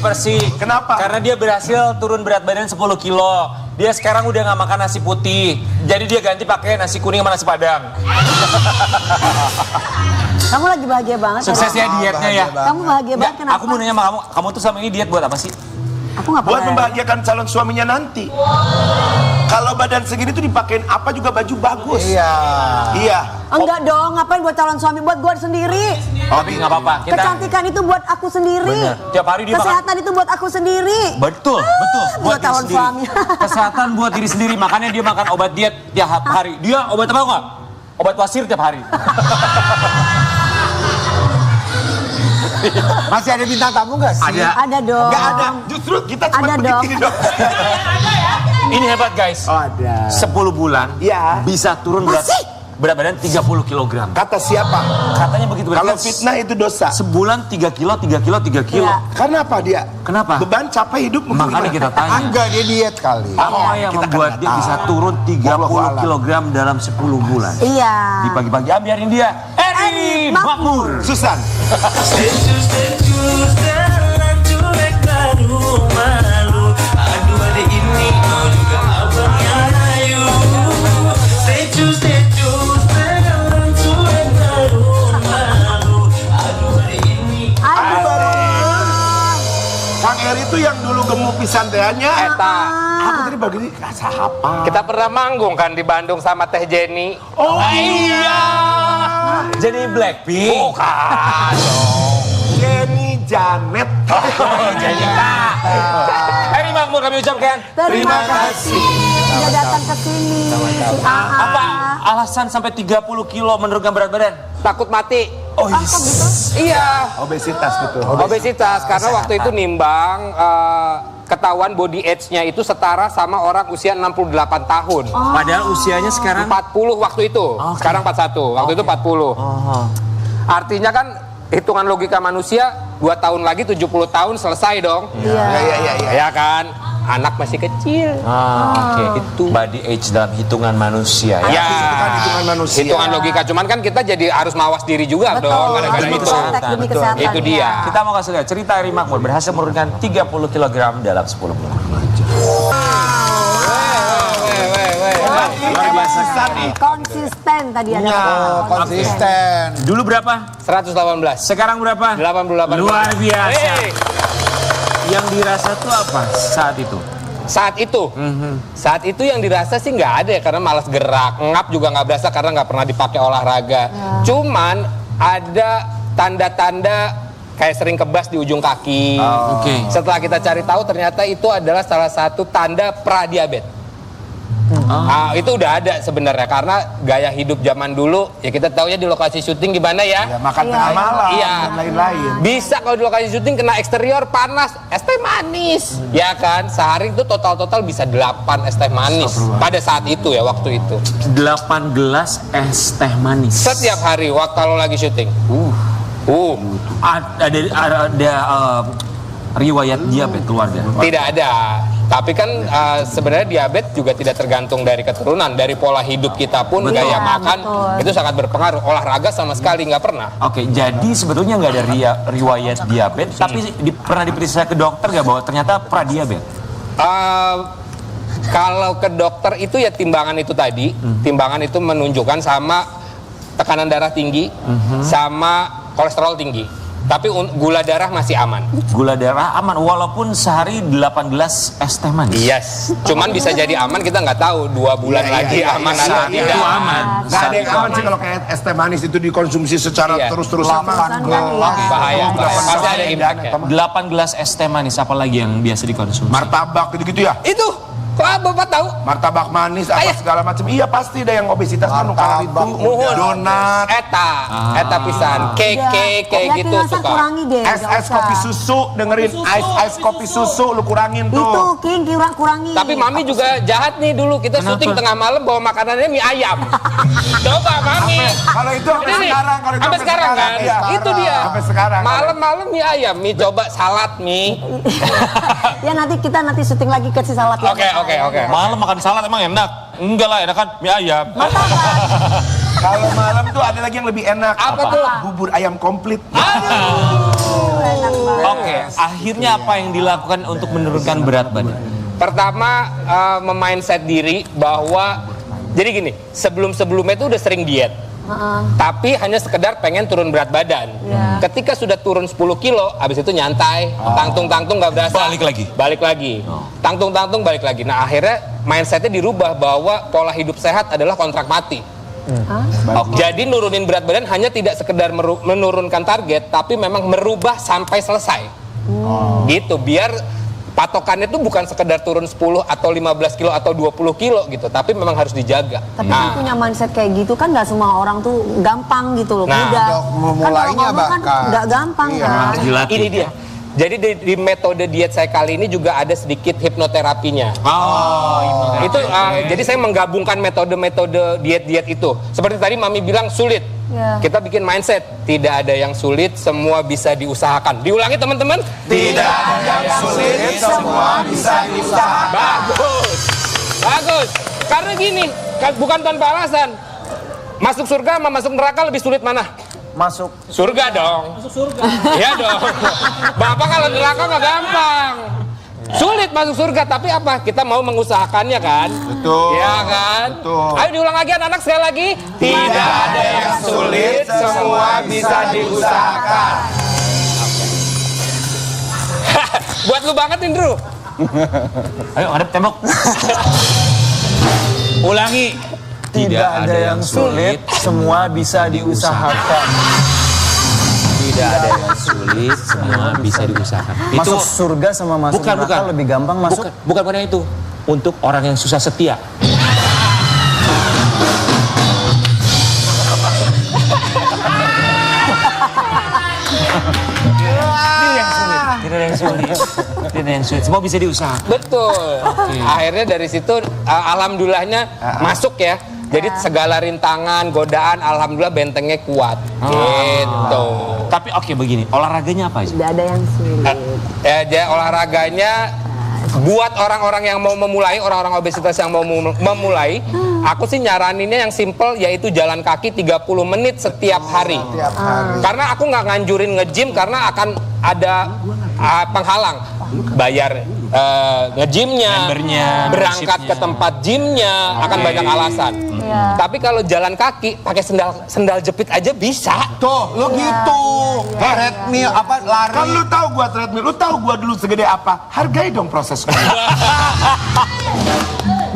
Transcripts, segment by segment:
bersih. Kenapa? Karena dia berhasil turun berat badan 10 kilo. Dia sekarang udah nggak makan nasi putih. Jadi dia ganti pakai nasi kuning sama nasi padang. Kamu lagi bahagia banget. Sukses ya dietnya ya. Kamu bahagia banget kenapa? Aku mau nanya sama kamu tuh selama ini diet buat apa sih? Aku nggak Buat pernah. membahagiakan calon suaminya nanti. Kalau badan segini tuh dipakein apa juga baju bagus. Iya. Enggak dong, ngapain buat calon suami? Buat gue sendiri. Tapi nggak apa-apa. Kita Kecantikan itu buat aku sendiri. Bener. Tiap hari dia makan. Kesehatan itu buat aku sendiri. Betul. buat diri calon sendiri. suami. Kesehatan buat diri sendiri. Makanya dia makan obat diet tiap hari. Dia obat apa nggak? Obat wasir tiap hari. Masih ada bintang tamu nggak sih? Ada dong. Nggak ada. Justru kita cuma Ada dong. begini dong. Ini hebat guys. Oh, ada. 10 bulan Iya. bisa turun berat badan 30 kg. Kata siapa? Katanya begitu. Kalau berarti fitnah itu dosa. sebulan 3 kilo. Iya. Karena apa dia? Kenapa? Beban capek hidup mungkin Makanya gimana? kita tanya. Enggak, dia diet kali. Apa yang Kita kan membuat nggak dia tahu. bisa turun 30 Wallahualam. kg dalam 10 bulan? Iya. Di pagi-pagi biarin dia. Eri Makmur. Susan. Kang Eri itu yang dulu gemuk pisan tehannya. Eta, Aku tadi begini, apa? kita pernah manggung kan di Bandung sama Teh Jenny. Oh iya. Jadi Blackpink. Bukan. Jenny Janet. Eri Makmur kami ucapkan. Terima kasih. Udah datang ke sini. Si Aa. Apa alasan sampai 30 kilo menurunkan berat badan? Takut mati. Oh Ah, kok gitu? Iya. Obesitas gitu. Obesitas karena waktu itu nimbang ketahuan body age-nya itu setara sama orang usia 68 tahun. Padahal usianya sekarang 40 waktu itu. Sekarang 41. Waktu itu 40. Artinya kan hitungan logika manusia 2 tahun lagi 70 tahun selesai dong. Iya. Iya. Ya kan? Anak masih kecil. Oke. Itu body age dalam hitungan manusia ya. Ya, Itu kan hitungan manusia. hitungan logika. Cuman kan kita jadi harus mawas diri juga Betul. dong. Gara-gara Demi itu. kesehatan. Demi kesehatan. Itu dia. ya. Kita mau kasih lihat cerita Eri Makmur berhasil menurunkan 30 kg dalam 10 bulan. Luar biasa nih. Konsisten tadi ada. Konsisten. Dulu berapa? 118. Sekarang berapa? 88. Luar biasa. Hey. Yang dirasa tuh apa saat itu? Saat itu yang dirasa sih nggak ada ya, karena malas gerak, ngap juga nggak berasa karena nggak pernah dipakai olahraga. Cuman ada tanda-tanda kayak sering kebas di ujung kaki. Oke. Setelah kita cari tahu ternyata itu adalah salah satu tanda pradiabetes. Itu udah ada sebenarnya karena gaya hidup zaman dulu ya kita tahu ya di lokasi syuting gimana Ya, ya. makan tengah malam Iya. dan lain-lain. Bisa kalau di lokasi syuting kena eksterior panas, es teh manis. Ya kan? Sehari itu total bisa 8 es teh manis. Pada saat itu ya, waktu itu. 8 gelas es teh manis. Setiap hari waktu kalau lagi syuting. Ada riwayat diabetes keluarga. Tidak ada. Tapi kan sebenarnya diabetes juga tidak tergantung dari keturunan, dari pola hidup kita pun, Betul. gaya makan betul. itu sangat berpengaruh. Olahraga sama sekali nggak pernah. Oke, jadi sebetulnya nggak ada riwayat diabetes, tapi pernah diperiksa ke dokter nggak bahwa ternyata pradiabetes? Kalau ke dokter itu ya timbangan itu tadi, timbangan itu menunjukkan sama tekanan darah tinggi, sama kolesterol tinggi. Tapi gula darah masih aman. Gula darah aman, walaupun sehari 8 gelas es teh manis. Yes, cuman bisa jadi aman kita nggak tahu 2 bulan Iya, lagi iya, aman iya, atau iya, tidak. Itu aman. Gak ada yang aman sih kalau kayak es teh manis itu dikonsumsi secara Iya. terus-terusan. Bahaya. Pasti ada impact-nya. 8 gelas es teh manis, apalagi yang biasa dikonsumsi? Martabak gitu-gitu ya. Itu, kok Bapak tahu? Martabak manis apa Ayah. segala macam. Iya pasti ada yang obesitas kan karena itu. Muhun. Donat, Eta pisan, cake kayak gitu rasa suka. kurangi deh. es kopi susu, dengerin es kopi susu lu kurangin Itu tuh. King kurangi. Tapi Mami juga jahat nih dulu, kita syuting tengah malam bawa makanannya mie ayam. Coba Mami. Kalau itu sampai Ini nih, sekarang, kalau itu sampai sekarang kan? iya. Itu dia. Sampai sekarang. Malam-malam mie ayam, mie coba salad mie. Ya nanti kita syuting lagi kasih salad. Oke. Malam makan salad emang enak? Enggak lah, enak kan mie ayam. Kalau malam tuh ada lagi yang lebih enak. Apa tuh? Bubur ayam komplit. Aduh. enak banget. Oke, akhirnya apa yang dilakukan untuk menurunkan berat badan? Pertama, memindset diri bahwa, jadi gini, sebelum-sebelumnya itu udah sering diet. Tapi hanya sekedar pengen turun berat badan. Ketika sudah turun 10 kilo, habis itu nyantai, tangtung-tangtung gak berasa. Balik lagi. Tangtung-tangtung balik lagi. Nah akhirnya mindsetnya dirubah bahwa pola hidup sehat adalah kontrak mati. Jadi nurunin berat badan hanya tidak sekedar menurunkan target, tapi memang merubah sampai selesai. Gitu, biar patokannya itu bukan sekedar turun 10 atau 15 kilo atau 20 kilo gitu, tapi memang harus dijaga. Tapi kan punya mindset kayak gitu kan nggak semua orang tuh gampang gitu loh. Nah, mudah. memulainya kan bahkan nggak gampang kan. Ini dia. Jadi di metode diet saya kali ini juga ada sedikit hipnoterapinya. Itu jadi saya menggabungkan metode-metode diet-diet itu. Seperti tadi Mami bilang sulit. Kita bikin mindset, tidak ada yang sulit, semua bisa diusahakan. Diulangi teman-teman. Tidak ada yang sulit, semua bisa diusahakan. Bagus. Karena gini, bukan tanpa alasan. Masuk surga sama masuk neraka lebih sulit mana? masuk Surga dong. Masuk surga. Iya dong. Bapak kalau neraka nggak gampang. Sulit masuk surga, tapi apa? Kita mau mengusahakannya kan? Betul. Iya kan? Betul. Ayo diulang lagi anak-anak sekali lagi. Tidak ada yang sulit, semua bisa diusahakan. Buat lu banget Indru. Ayo ngadep tembok. Ulangi. Tidak ada yang sulit, semua bisa diusahakan. Tidak ada yang sulit, semua bisa diusahakan. Masuk surga sama masuk neraka lebih gampang masuk. Bukan itu. Untuk orang yang susah setia. Tidak ada yang sulit. Tidak ada yang sulit. Semua bisa diusahakan. Betul. Akhirnya dari situ alhamdulillahnya masuk ya. Jadi segala rintangan, godaan, alhamdulillah bentengnya kuat. Gitu. Tapi oke begini, olahraganya apa aja? Tidak ada yang sulit. Ya, olahraganya buat orang-orang yang mau memulai, orang-orang obesitas yang mau memulai, aku sih nyaraninnya yang simple yaitu jalan kaki 30 menit setiap hari. Karena aku nggak nganjurin nge-gym karena akan ada penghalang. Bayar nge-gymnya, membernya, berangkat ke tempat gymnya, akan banyak alasan. Tapi kalau jalan kaki pakai sendal jepit aja bisa. tuh lu gitu treadmill apa lari Kan lu tahu gua treadmill, lu tahu gua dulu segede apa? Hargai dong proses gua.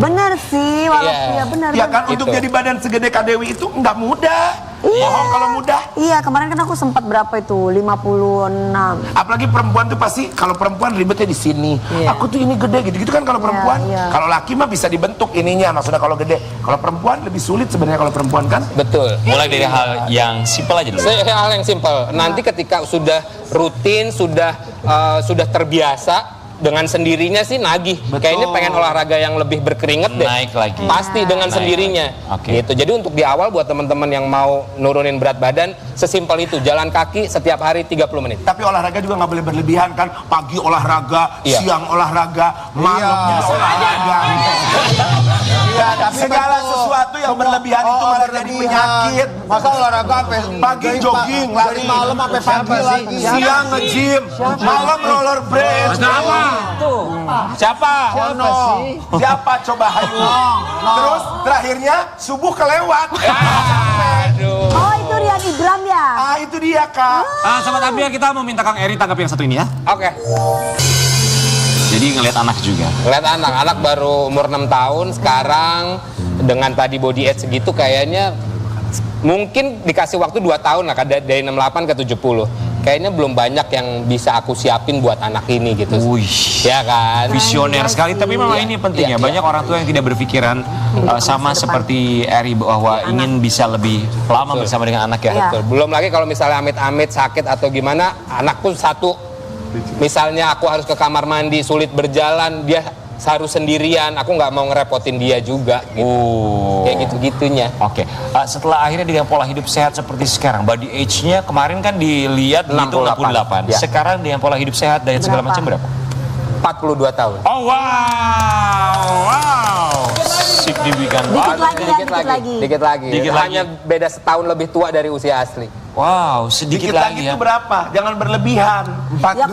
Bener sih, walaupun ya benar. Ya kan untuk jadi badan segede Kak Dewi itu nggak mudah. Bohong kalau mudah. Iya, kemarin kan aku sempat berapa itu? 56. Apalagi perempuan tuh pasti kalau perempuan ribetnya di sini. Aku tuh ini gede gitu-gitu kan kalau perempuan. iya. Kalau laki mah bisa dibentuk ininya, maksudnya kalau gede. Kalau perempuan lebih sulit sebenarnya kalau perempuan kan. Betul. Mulai dari hal yang simpel aja dulu. Hal yang simpel. Nanti ketika sudah rutin, sudah terbiasa, dengan sendirinya sih nagih. Kayaknya pengen olahraga yang lebih berkeringat deh. Naik lagi. Pasti dengan sendirinya. Oke. Gitu. Jadi untuk di awal buat teman-teman yang mau nurunin berat badan, sesimpel itu. Jalan kaki setiap hari 30 menit. Tapi olahraga juga nggak boleh berlebihan kan. Pagi olahraga, Iya. siang olahraga, malamnya olahraga. iya tapi Segala betul. sesuatu yang berlebihan itu malah jadi penyakit. masa olahraga sampai Pagi jogging, dari lari. malam sampai pagi lagi Siang nge-gym, malam rollerblade. Siapa? Siapa coba hayu? Terus terakhirnya subuh kelewat. Aduh. Oh, itu Rian Ibram ya? Ah itu dia Kak. Sobat Ambiar, kita mau minta Kang Eri tanggap yang satu ini ya. Oke. Jadi ngelihat anak juga. Lihat anak baru umur 6 tahun sekarang dengan tadi body age segitu kayaknya mungkin dikasih waktu 2 tahun lah dari 68 ke 70. Kayaknya belum banyak yang bisa aku siapin buat anak ini gitu. Wih. Ya kan? Visioner sekali, tapi memang ini pentingnya. Iya. Banyak orang tua yang tidak berpikiran sama seperti Eri bahwa ingin bisa lebih lama Betul. bersama dengan anak ya. Iya. Betul. Belum lagi kalau misalnya amit-amit sakit atau gimana, anakku satu, misalnya aku harus ke kamar mandi sulit berjalan, dia harus sendirian, aku nggak mau ngerepotin dia juga. Gitu. Oh. Kayak gitu-gitunya. Oke, setelah akhirnya dengan pola hidup sehat seperti sekarang, body age-nya kemarin kan dilihat itu 68. Ya. Sekarang dengan pola hidup sehat dan segala macam berapa? 42 tahun. Oh wow, signifikan Dikit banget. lagi ya, dikit lagi. Dikit lagi. Dikit Hanya beda setahun lebih tua dari usia asli. Wow, sedikit Dikit lagi ya. itu berapa? Jangan berlebihan. 42. Ya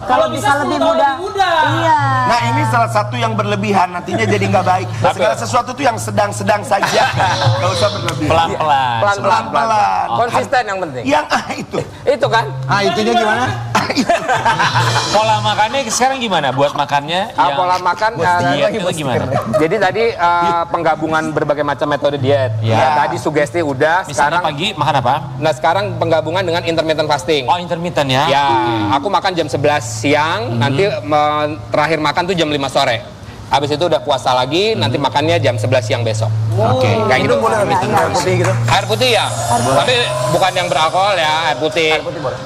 kalau bisa lebih muda. Iya. Nah ini salah satu yang berlebihan, nantinya jadi nggak baik. Segala sesuatu tuh yang sedang-sedang saja, nggak usah berlebihan. Pelan-pelan. Pelan-pelan. Konsisten yang penting. Yang itu. Itu kan. Ah, itunya gimana? Pola makannya sekarang gimana? Buat makannya? yang Pola makan diet itu gimana? jadi tadi penggabungan berbagai macam metode diet. Ya. Tadi sugesti udah, Misalnya sekarang pagi makan apa? nah sekarang penggabungan dengan intermittent fasting. Oh, intermittent ya? Ya, aku makan jam 11 siang, nanti terakhir makan tuh jam 5 sore. Habis itu udah puasa lagi, nanti makannya jam 11 siang besok. Oke. Kayak gitu. Air putih gitu. Air putih ya? Tapi bukan yang beralkohol ya, air putih.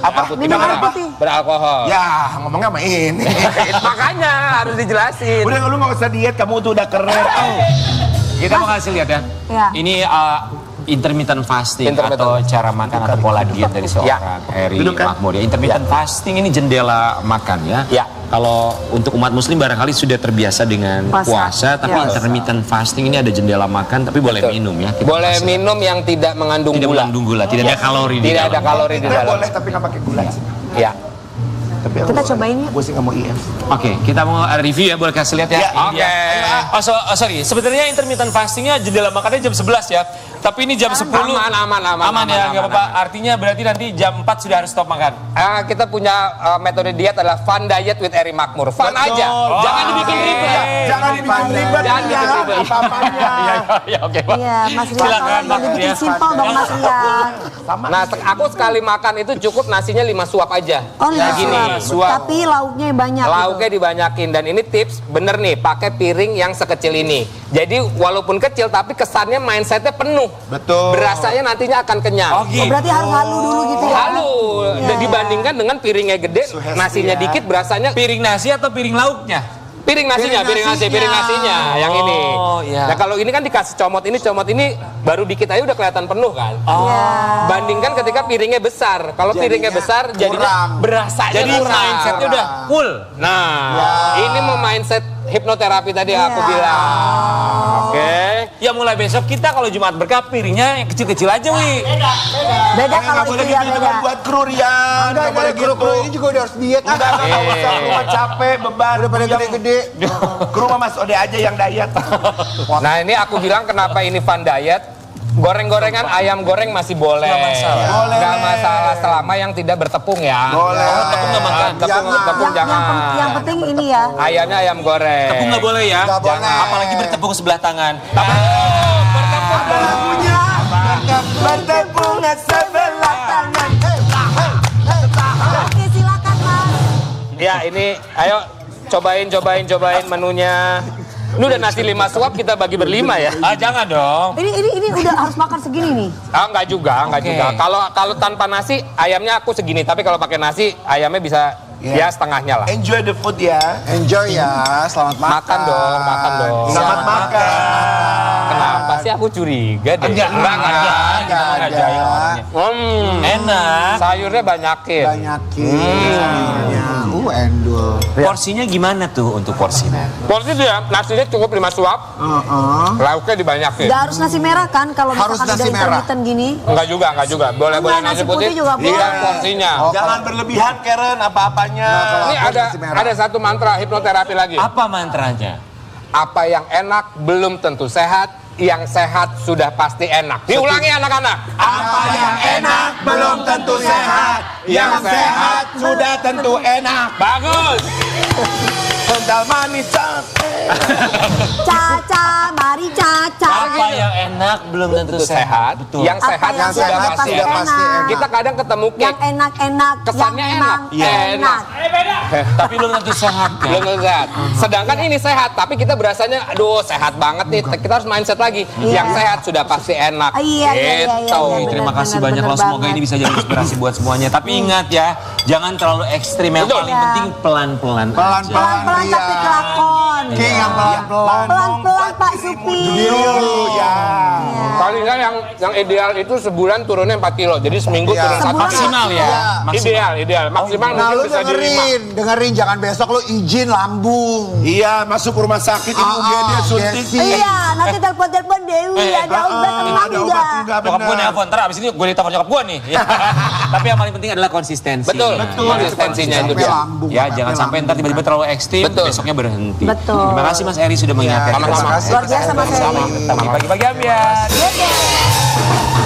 Apa? Minum air putih. Beralkohol. Ya ngomongnya sama ini. Makanya harus dijelasin. Udah lu nggak usah diet, kamu tuh udah keren. Kita mau kasih lihat ya. Ya. Ini intermittent fasting Intermittent. atau cara makan atau pola diet dari seorang Eri Duduk, kan? Makmur ya. Intermittent fasting ini jendela makan ya. Ya. Kalau untuk umat muslim barangkali sudah terbiasa dengan puasa, tapi Ya. intermittent fasting ini ada jendela makan tapi boleh Betul. minum ya. Kita Boleh kasih. minum yang tidak mengandung Tidak gula. mengandung gula, tidak ada kalori di Tidak ada dalam. kalori di Kita dalam. boleh tapi nggak pakai gula sih. Ya. Tapi Kita cobain yuk. Gue sih nggak mau IM. Oke, kita mau review ya, boleh kasih lihat ya. Ya, Ini dia. Oh, sorry, sebenarnya intermittent fastingnya jendela makannya jam 11 ya. Tapi ini jam 10. Aman ya, nggak apa-apa. Artinya berarti nanti jam 4 sudah harus stop makan. Kita punya metode diet adalah fun diet with Eri Makmur. Fun aja. Jangan dibikin ribet. Jangan dibikin ribet. Jangan ya, dibikin ribet. apa-apanya. Ya, oke, Pak. Iya, Mas Rian, Silakan, tolong Mas dibikin Rian. simpel dong Mas Rian. Nah, aku sekali makan itu cukup nasinya 5 suap aja. Oh, Kayak gini. suap. Tapi lauknya banyak. Lauknya gitu. dibanyakin dan ini tips bener nih, pakai piring yang sekecil ini. Jadi walaupun kecil tapi kesannya mindsetnya penuh. Betul. Berasanya nantinya akan kenyang. Oh, Oh, gitu. berarti harus halu dulu gitu ya. Lalu Iya. dibandingkan dengan piringnya gede, Suhesti nasinya ya. dikit, berasanya Piring nasi atau piring lauknya? piring nasinya, piring nasinya yang ini. Oh, iya. Nah kalau ini kan dikasih comot ini baru dikit aja udah kelihatan penuh kan. Iya. Bandingkan ketika piringnya besar. Kalau piringnya besar jadinya berasanya Jadi kurang. mindsetnya udah full. Nah, ini mau mindset hipnoterapi tadi aku bilang. Oke. Ya mulai besok kita kalau Jumat berkah piringnya yang kecil-kecil aja, Wi. Beda Nggak kalau boleh itu ya gitu, itu beda. kan buat kru Rian. Nggak boleh gitu. Ini juga udah harus diet. Enggak usah, lu mah capek, beban. Udah pada gede-gede. Kru mah Mas Ode aja yang diet. Nah, ini aku bilang kenapa ini fun diet. Goreng-gorengan ayam goreng masih boleh. Boleh. Nggak masalah selama yang tidak bertepung ya. Boleh. Oh, tepung nggak makan. Tepung jangan. Yang penting ini ya. Ayamnya ayam goreng. Tepung nggak boleh ya. Nggak boleh. Apalagi bertepung sebelah tangan. Ada lagunya. Bertepung sebelah tangan. Oke, silakan Mas. Ya ini, ayo cobain menunya. Ini udah nasi 5 suap kita bagi berlima ya. Ah, jangan dong. Ini udah harus makan segini nih. Ah enggak juga. Oke. Kalau tanpa nasi ayamnya aku segini, tapi kalau pakai nasi ayamnya bisa ya setengahnya lah. Enjoy the food ya. Enjoy ya, selamat makan. Makan dong. Selamat makan. Kenapa sih aku curiga deh? Enggak ada. Enak. Sayurnya banyakin. Banyakin sayurnya. Endul. Porsinya gimana tuh untuk porsinya? Porsi dia nasinya cukup 5 suap, lauknya dibanyakin. Nggak harus nasi merah kan kalau Harus misalkan nasi udah merah. intermittent gini. Enggak juga. Boleh Nasi putih juga Lihat boleh. porsinya. Jangan berlebihan Karen apa-apanya. Ini ada satu mantra hipnoterapi lagi. Apa mantranya? Apa yang enak belum tentu sehat, yang sehat sudah pasti enak. Diulangi anak-anak. Apa yang enak belum tentu sehat. Yang sehat sudah tentu enak. Bagus. Kental manis Caca, mari caca. Apa yang enak belum tentu Tentu sehat. Betul. Yang Apa sehat yang sudah sehat pasti pasti enak. enak. Kita kadang ketemu Yang cake. enak-enak, Kesannya yang enak. emang Iya. enak. Tapi belum tentu sehat kan? Belum tentu sehat. Sedangkan ini sehat, tapi kita berasanya, aduh sehat banget nih. Kita harus mindset lagi. Iya. Yang sehat sudah pasti enak. Iya. Gitu. Oke, terima kasih banyak loh. Semoga ini bisa jadi inspirasi buat semuanya. Tapi ingat ya, jangan terlalu ekstrim. Yang Betul. paling penting pelan-pelan aja. Pelan-pelan pelan-pelan tapi kelakon. King yang pelan-pelan. Pelan-pelan Pak Supi. Ya. Paling nggak yang ideal itu sebulan turunnya 4 kilo. Jadi seminggu Iya. turun 1 kilo. Maksimal ya. Ideal. Maksimal Nah, mungkin lu bisa di 5. dengerin, jangan besok lu izin lambung. Iya, masuk rumah sakit ini UGD suntik. Iya, nanti telepon-telepon Dewi, ada obat tenang Ada obat enggak? enggak Nyokap gue benar. nelfon, ntar abis ini gue ditelepon nyokap gue nih. Ya. Tapi yang paling penting adalah konsistensi. Betul. Konsistensinya itu Sampai dia. lambung. Ya, jangan sampai ntar tiba-tiba terlalu ekstrim, Betul. besoknya berhenti. Betul. Terima kasih Mas Eri sudah mengingatkan. Sama-sama. Luar biasa Mas Eri. Pagi-pagi Ambiar. Dadah.